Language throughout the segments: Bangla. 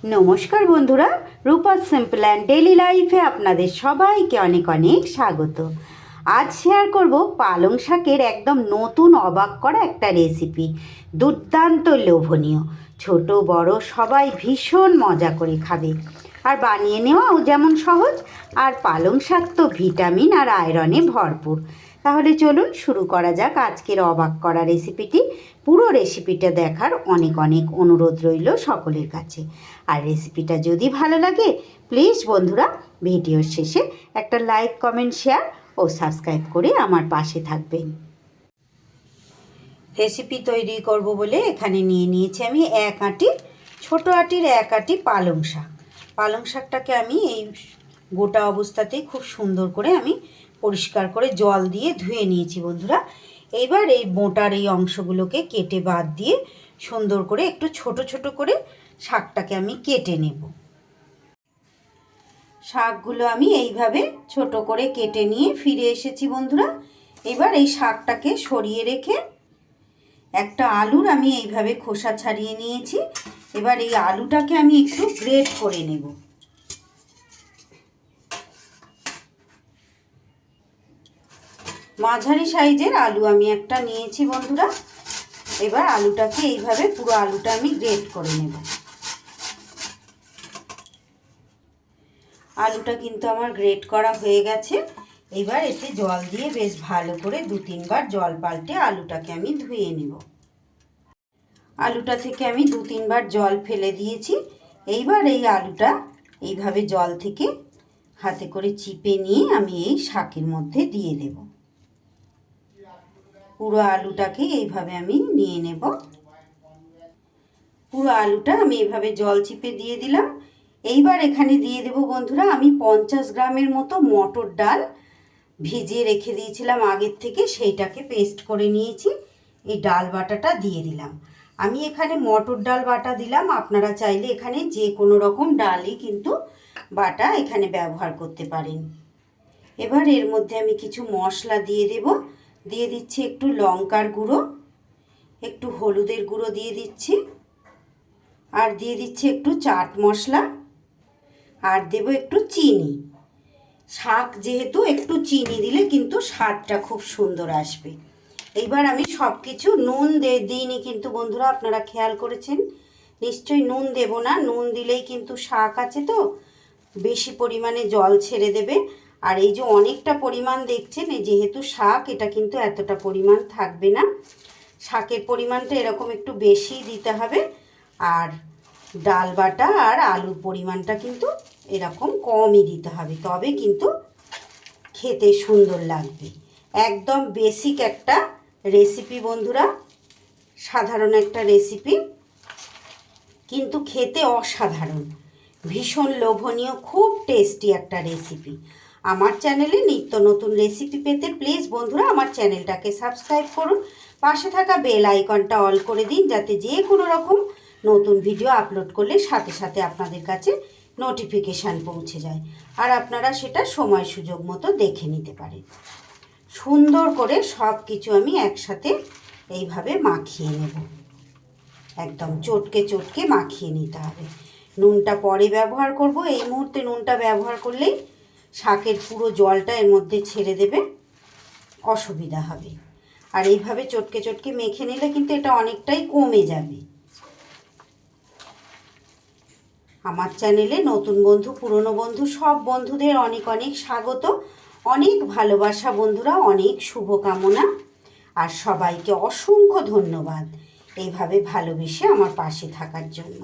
নমস্কার বন্ধুরা, রূপাস সিম্পল অ্যান্ড ডেইলি লাইফে আপনাদের সবাইকে অনেক অনেক স্বাগত। আজ শেয়ার করব পালং শাকের একদম নতুন অবাক করা একটা রেসিপি। দুর্দান্ত লোভনীয়, ছোট বড় সবাই ভীষণ মজা করে খাবে। আর বানিয়ে নেওয়াও যেমন সহজ, আর পালং শাক তো ভিটামিন আর আয়রনে ভরপুর। তাহলে চলুন শুরু করা যাক আজকের অবাক করা রেসিপিটি। পুরো রেসিপিটা দেখার অনেক অনেক অনুরোধ রইল সকলের কাছে। আর রেসিপিটা যদি ভালো লাগে প্লিজ বন্ধুরা ভিডিওর শেষে একটা লাইক, কমেন্ট, শেয়ার ও সাবস্ক্রাইব করে আমার পাশে থাকবেন। রেসিপি তৈরি করব বলে এখানে নিয়ে নিয়েছি আমি ছোট আটির এক আটি পালং শাক। পালং শাকটাকে আমি এই গোটা অবস্থাতেই খুব সুন্দর করে আমি পরিষ্কার করে জল দিয়ে ধুয়ে নিয়েছি বন্ধুরা। এইবার এই মোটার এই অংশগুলোকে কেটে বাদ দিয়ে সুন্দর করে একটু ছোট ছোট করে শাকটাকে আমি কেটে নেব। শাকগুলো আমি এইভাবে ছোট করে কেটে নিয়ে ফিরে এসেছি বন্ধুরা। এবার এই শাকটাকে সরিয়ে রেখে একটা আলুর আমি এইভাবে খোসা ছাড়িয়ে নিয়েছি। এবার এই আলুটাকে আমি একটু গ্রেট করে নেব। মাঝারি সাইজের আলু আমি একটা নিয়েছি বন্ধুরা। এবার আলুটাকে এইভাবে পুরো আলুটা আমি গ্রেট করে নেব। আলুটা কিন্তু আমার গ্রেট করা হয়ে গেছে। এবার এতে জল দিয়ে বেশ ভালো করে 2-3 বার জল পাল্টে আলুটাকে আমি ধুয়ে নেব। আলুটা থেকে আমি 2-3 বার জল ফেলে দিয়েছি। এইবার এই আলুটা এইভাবে জল থেকে হাতে করে চিপে নিয়ে আমি এই শাকের মধ্যে দিয়ে দেব। পুরো আলুটাকে এইভাবে আমি নিয়ে নেব। পুরো আলুটা আমি এইভাবে জল চিপে দিয়ে দিলাম। এইবার এখানে দিয়ে দেব বন্ধুরা আমি 50 গ্রামের মতো মটর ডাল ভিজিয়ে রেখে দিয়েছিলাম আগের থেকে, সেইটাকে পেস্ট করে নিয়েছি। এই ডাল বাটাটা দিয়ে দিলাম। আমি এখানে মটর ডাল বাটা দিলাম, আপনারা চাইলে এখানে যে কোনো রকম ডালই কিন্তু বাটা এখানে ব্যবহার করতে পারেন। এবার এর মধ্যে আমি কিছু মশলা দিয়ে দেব। দিয়ে দিচ্ছি একটু লঙ্কার গুঁড়ো, একটু হলুদের গুঁড়ো দিয়ে দিচ্ছি, আর দিয়ে দিচ্ছি একটু চাট মশলা, আর দেব একটু চিনি। শাক যেহেতু একটু চিনি দিলে কিন্তু স্বাদটা খুব সুন্দর আসবে। এইবার আমি সব কিছু নুন দিইনি কিন্তু বন্ধুরা, আপনারা খেয়াল করেছেন নিশ্চয়ই নুন দেব না। নুন দিলেই কিন্তু শাক আছে তো বেশি পরিমাণে জল ছেড়ে দেবে। আর এই যে অনেকটা পরিমাণ দেখছেন, এই যেহেতু শাক এটা কিন্তু এতটা পরিমাণ থাকবে না। শাকের পরিমাণটা এরকম একটু বেশি দিতে হবে। আর ডাল বাটা আর আলুর পরিমাণটা কিন্তু এরকম কমই দিতে হবে, তবে কিন্তু খেতে সুন্দর লাগবে। একদম বেসিক একটা রেসিপি বন্ধুরা, সাধারণ একটা রেসিপি কিন্তু খেতে অসাধারণ, ভীষণ লোভনীয়, খুব টেস্টি একটা রেসিপি। আমার চ্যানেলে নিত্য নতুন রেসিপি পেতে প্লিজ বন্ধুরা আমার চ্যানেলটাকে সাবস্ক্রাইব করুন। পাশে থাকা বেল আইকনটা অল করে দিন, যাতে যে কোনো রকম নতুন ভিডিও আপলোড করলে সাথে সাথে আপনাদের কাছে নোটিফিকেশান পৌঁছে যায়, আর আপনারা সেটা সময় সুযোগ মতো দেখে নিতে পারেন। সুন্দর করে সব কিছু আমি একসাথে এইভাবে মাখিয়ে নেব। একদম চটকে চটকে মাখিয়ে নিতে হবে। নুনটা পরে ব্যবহার করব, এই মুহূর্তে নুনটা ব্যবহার করলেই শাকের পুরো জলটা এর মধ্যে ছেড়ে দেবে, অসুবিধা হবে। আর এইভাবে চটকে চটকে মেখে নিলে কিন্তু এটা অনেকটাই কমে যাবে। আমার চ্যানেলে নতুন বন্ধু, পুরনো বন্ধু সব বন্ধুদের অনেক অনেক স্বাগত, অনেক ভালোবাসা বন্ধুরা, অনেক শুভকামনা, আর সবাইকে অসংখ্য ধন্যবাদ এইভাবে ভালোবেসে আমার পাশে থাকার জন্য।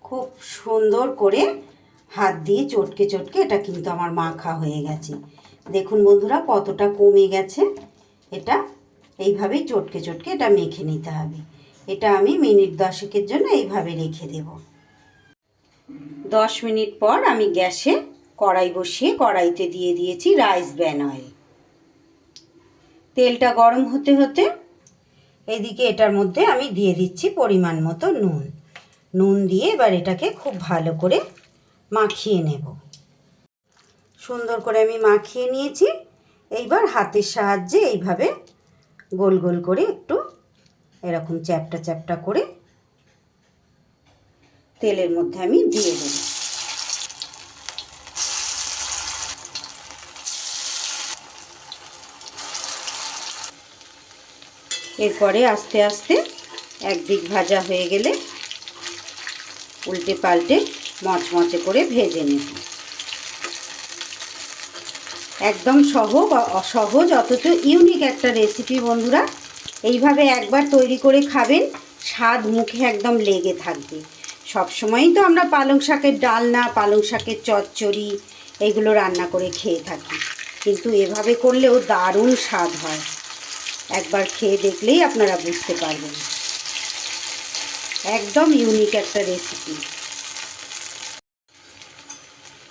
খুব সুন্দর করে হাত দিয়ে চটকে চটকে এটা কিন্তু আমার মাখা হয়ে গেছে। দেখুন বন্ধুরা কতটা কমে গেছে। এটা এইভাবেই চটকে চটকে এটা মেখে নিতে হবে। এটা আমি মিনিট 10-এর জন্য এইভাবে রেখে দেব। 10 মিনিট পর আমি গ্যাসে কড়াই বসিয়ে কড়াইতে দিয়ে দিয়েছি রাইস ব্র্যান অয়েল। তেলটা গরম হতে হতে এদিকে এটার মধ্যে আমি দিয়ে দিচ্ছি পরিমাণ মতো নুন। নুন দিয়ে এবার এটাকে খুব ভালো করে মাখিয়ে নেব। সুন্দর করে আমি মাখিয়ে নিয়েছি। এইবার হাতের সাহায্যে এইভাবে গোল গোল করে একটু এরকম চ্যাপটা চ্যাপটা করে তেলের মধ্যে আমি দিয়ে দেব। এরপরে আস্তে আস্তে একদিক ভাজা হয়ে গেলে উল্টে পাল্টে মচমচে করে ভেজে নেব। একদম সহজ অথচ ইউনিক একটা রেসিপি বন্ধুরা। এইভাবে একবার তৈরি করে খাবেন, স্বাদ মুখে একদম লেগে থাকবে। সবসময়ই তো আমরা পালং শাকের ডালনা, পালং শাকের চচ্চড়ি এগুলো রান্না করে খেয়ে থাকি, কিন্তু এভাবে করলেও দারুণ স্বাদ হয়। একবার খেয়ে দেখলেই আপনারা বুঝতে পারবেন, একদম ইউনিক একটা রেসিপি।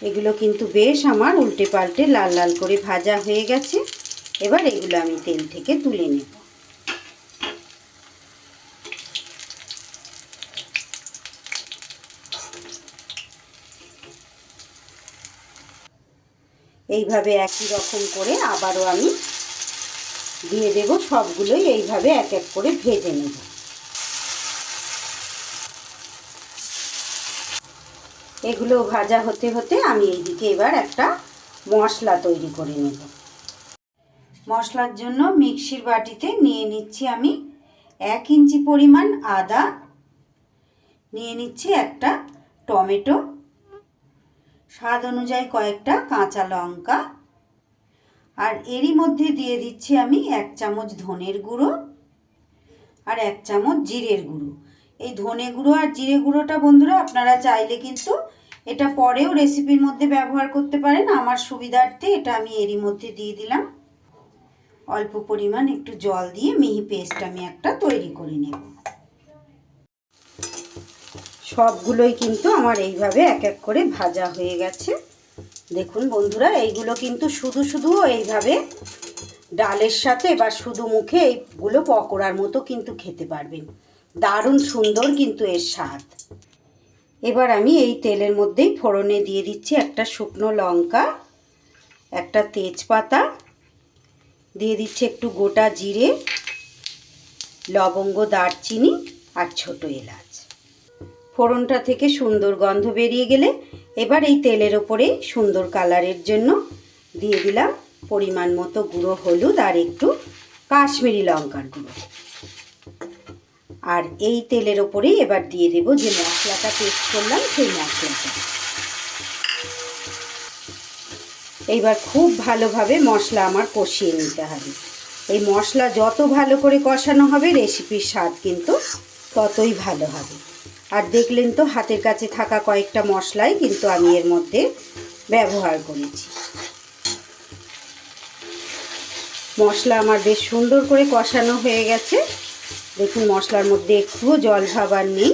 এগুলো কিন্তু বেশ আমার উল্টে পাল্টে লাল লাল করে ভাজা হয়ে গেছে। এবার এগুলো আমি তেল থেকে তুলে নেব। এইভাবে একই রকম করে আবারও আমি দিয়ে দেব। সবগুলোই এইভাবে এক এক করে ভেজে নেব। এগুলো ভাজা হতে হতে আমি এইদিকে এবার একটা মশলা তৈরি করে নেব। মশলার জন্য মিক্সির বাটিতে নিয়ে নিচ্ছি আমি 1 ইঞ্চি পরিমাণ আদা, নিয়ে নিচ্ছি একটা টমেটো, স্বাদ অনুযায়ী কয়েকটা কাঁচা লঙ্কা, আর এরই মধ্যে দিয়ে দিচ্ছি আমি 1 চামচ ধনের গুঁড়ো আর 1 চামচ জিরের গুঁড়ো। এই ধনে গুঁড়ো আর জিরে গুঁড়োটা বন্ধুরা আপনারা চাইলে কিন্তু এটা পরেও রেসিপির মধ্যে ব্যবহার করতে পারেন। আমার সুবিধার্থে এটা আমি এরই মধ্যে দিয়ে দিলাম। অল্প পরিমাণ একটু জল দিয়ে মিহি পেস্ট আমি একটা তৈরি করে নেব। সবগুলোই কিন্তু আমার এইভাবে এক এক করে ভাজা হয়ে গেছে। দেখুন বন্ধুরা, এইগুলো কিন্তু শুধু এইভাবে ডালের সাথে বা শুধু মুখে এইগুলো পকোড়ার মতো কিন্তু খেতে পারবেন। দারুণ সুন্দর কিন্তু এর স্বাদ। এবার আমি এই তেলের মধ্যেই ফোড়নে দিয়ে দিচ্ছি একটা শুকনো লঙ্কা, একটা তেজপাতা, দিয়ে দিচ্ছি একটু গোটা জিরে, লবঙ্গ, দারচিনি আর ছোট এলাচ। ফোড়নটা থেকে সুন্দর গন্ধ বেরিয়ে গেলে এবার এই তেলের ওপরে সুন্দর কালারের জন্য দিয়ে দিলাম পরিমাণ মতো গুঁড়ো হলুদ আর একটু কাশ্মীরি লঙ্কার গুঁড়ো। আর এই তেলের ওপরেই এবার দিয়ে দেব যে মশলাটা পেস্ট করলাম সেই মশলাটা। এইবার খুব ভালোভাবে মশলা আমার কষিয়ে নিতে হবে। এই মশলা যত ভালো করে কষানো হবে রেসিপির স্বাদ কিন্তু ততই ভালো হবে। আর দেখলেন তো হাতের কাছে থাকা কয়েকটা মশলাই কিন্তু আমি এর মধ্যে ব্যবহার করেছি। মশলা আমার বেশ সুন্দর করে কষানো হয়ে গেছে। দেখুন মশলার মধ্যে একটুও জল ভাব আর নেই,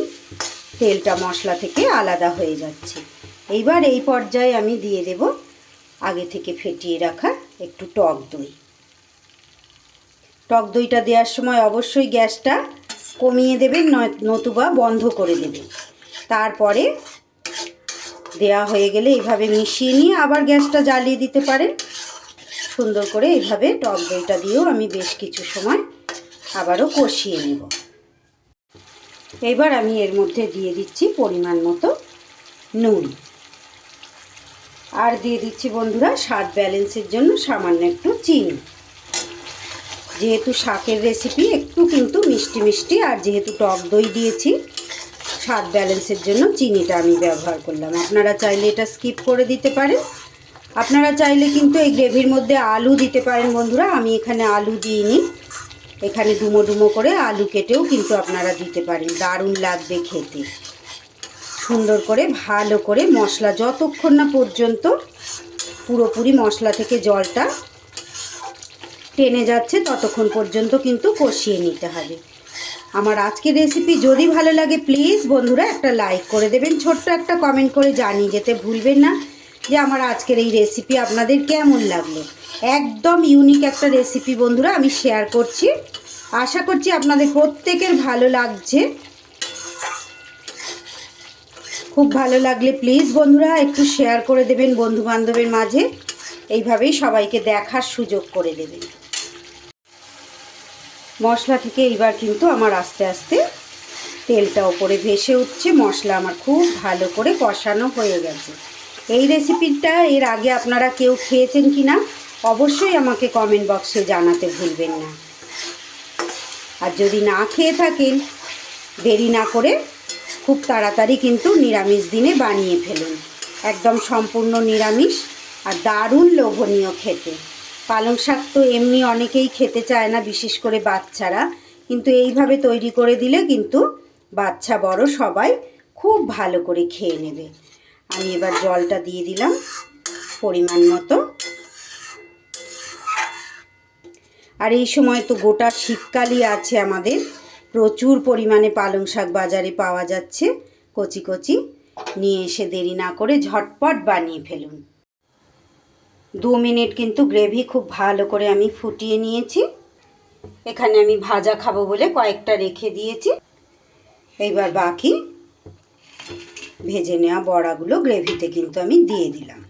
তেলটা মশলা থেকে আলাদা হয়ে যাচ্ছে। এইবার এই পর্যায়ে আমি দিয়ে দেব আগে থেকে ফেটিয়ে রাখা একটু টক দই। টক দইটা দেওয়ার সময় অবশ্যই গ্যাসটা কমিয়ে দেবেন, নতুবা বন্ধ করে দেবেন। তারপরে দেয়া হয়ে গেলে এইভাবে মিশিয়ে নিয়ে আবার গ্যাসটা জ্বালিয়ে দিতে পারেন। সুন্দর করে এইভাবে টক দইটা দিয়েও আমি বেশ কিছু সময় আবারও কষিয়ে নেব। এবার আমি এর মধ্যে দিয়ে দিচ্ছি পরিমাণ মতো নুন, আর দিয়ে দিচ্ছি বন্ধুরা স্বাদ ব্যালেন্সের জন্য সামান্য একটু চিনি। যেহেতু শাকের রেসিপি একটু কিন্তু মিষ্টি মিষ্টি, আর যেহেতু টক দই দিয়েছি স্বাদ ব্যালেন্সের জন্য চিনিটা আমি ব্যবহার করলাম। আপনারা চাইলে এটা স্কিপ করে দিতে পারেন। আপনারা চাইলে কিন্তু এই গ্রেভির মধ্যে আলু দিতে পারেন বন্ধুরা। আমি এখানে আলু দিইনি, এখানে ডুমো ডুমো করে আলু কেটেও কিন্তু আপনারা দিতে পারেন, দারুণ লাগবে খেতে। সুন্দর করে ভালো করে মশলা যতক্ষণ না পর্যন্ত পুরোপুরি মশলা থেকে জলটা টেনে যাচ্ছে ততক্ষণ পর্যন্ত কিন্তু কষিয়ে নিতে হবে। আমার আজকের রেসিপি যদি ভালো লাগে প্লিজ বন্ধুরা একটা লাইক করে দেবেন, ছোট্ট একটা কমেন্ট করে জানিয়ে যেতে ভুলবেন না যে আমার আজকের এই রেসিপি আপনাদের কেমন লাগলো। একদম ইউনিক একটা রেসিপি বন্ধুরা আমি শেয়ার করছি, আশা করছি আপনাদের প্রত্যেকের ভালো লাগছে। খুব ভালো লাগলে প্লিজ বন্ধুরা একটু শেয়ার করে দেবেন বন্ধু বান্ধবের মাঝে, এইভাবেই সবাইকে দেখার সুযোগ করে দেবেন। মশলা থেকে এইবার কিন্তু আমার আস্তে আস্তে তেলটা ওপরে ভেসে উঠছে। মশলা আমার খুব ভালো করে কষানো হয়ে গেছে। এই রেসিপিটা এর আগে আপনারা কেউ খেয়েছেন কি না অবশ্যই আমাকে কমেন্ট বক্সে জানাতে ভুলবেন না। আর যদি না খেয়ে থাকেন দেরি না করে খুব তাড়াতাড়ি কিন্তু নিরামিষ দিনে বানিয়ে ফেলুন। একদম সম্পূর্ণ নিরামিষ আর দারুণ লোভনীয় খেতে। পালং শাক তো এমনি অনেকেই খেতে চায় না, বিশেষ করে বাচ্চারা, কিন্তু এইভাবে তৈরি করে দিলে কিন্তু বাচ্চা বড় সবাই খুব ভালো করে খেয়ে নেবে। আমি এবার জলটা দিয়ে দিলাম পরিমাণ মতো। আর এই সময় তো গোটা শীতকালই আছে আমাদের, প্রচুর পরিমাণে পালং শাক বাজারে পাওয়া যাচ্ছে। কচি কচি নিয়ে এসে দেরি না করে ঝটপট বানিয়ে ফেলুন। 2 মিনিট কিন্তু গ্রেভি খুব ভালো করে আমি ফুটিয়ে নিয়েছি। এখানে আমি ভাজা খাবো বলে কয়েকটা রেখে দিয়েছি। এইবার বাকি ভেজে নেওয়া বড়াগুলো গ্রেভিতে কিন্তু আমি দিয়ে দিলাম।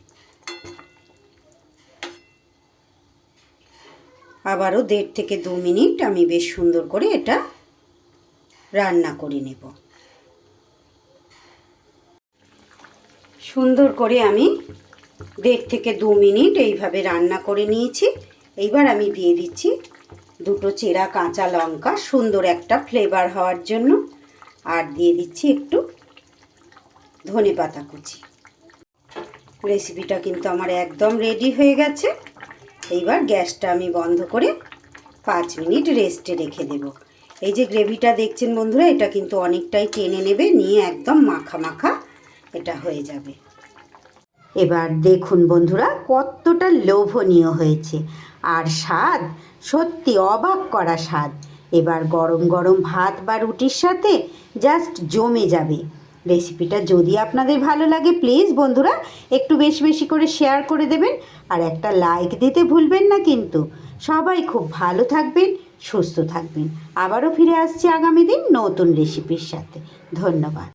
আবারও 1.5 থেকে 2 মিনিট আমি বেশ সুন্দর করে এটা রান্না করে নেব। সুন্দর করে আমি 1.5 থেকে 2 মিনিট এইভাবে রান্না করে নিয়েছি। এইবার আমি দিয়ে দিচ্ছি 2টো চেরা কাঁচা লঙ্কা, সুন্দর একটা ফ্লেভার হওয়ার জন্য। আর দিয়ে দিচ্ছি একটু ধনেপাতা কুচি। রেসিপিটা কিন্তু আমার একদম রেডি হয়ে গেছে। এইবার গ্যাসটা আমি বন্ধ করে 5 মিনিট রেস্টে রেখে দেব। এই যে গ্রেভিটা দেখছেন বন্ধুরা, এটা কিন্তু অনেকটাই টেনে নেবে, নিয়ে একদম মাখা মাখা এটা হয়ে যাবে। এবার দেখুন বন্ধুরা কতটা লোভনীয় হয়েছে, আর স্বাদ সত্যি অবাক করা স্বাদ। এবার গরম গরম ভাত বা রুটির সাথে জাস্ট জমে যাবে। রেসিপিটা যদি আপনাদের ভালো লাগে প্লিজ বন্ধুরা একটু বেশি বেশি করে শেয়ার করে দেবেন, আর একটা লাইক দিতে ভুলবেন না কিন্তু। সবাই খুব ভালো থাকবেন, সুস্থ থাকবেন। আবারও ফিরে আসছি আগামী দিন নতুন রেসিপির সাথে। ধন্যবাদ।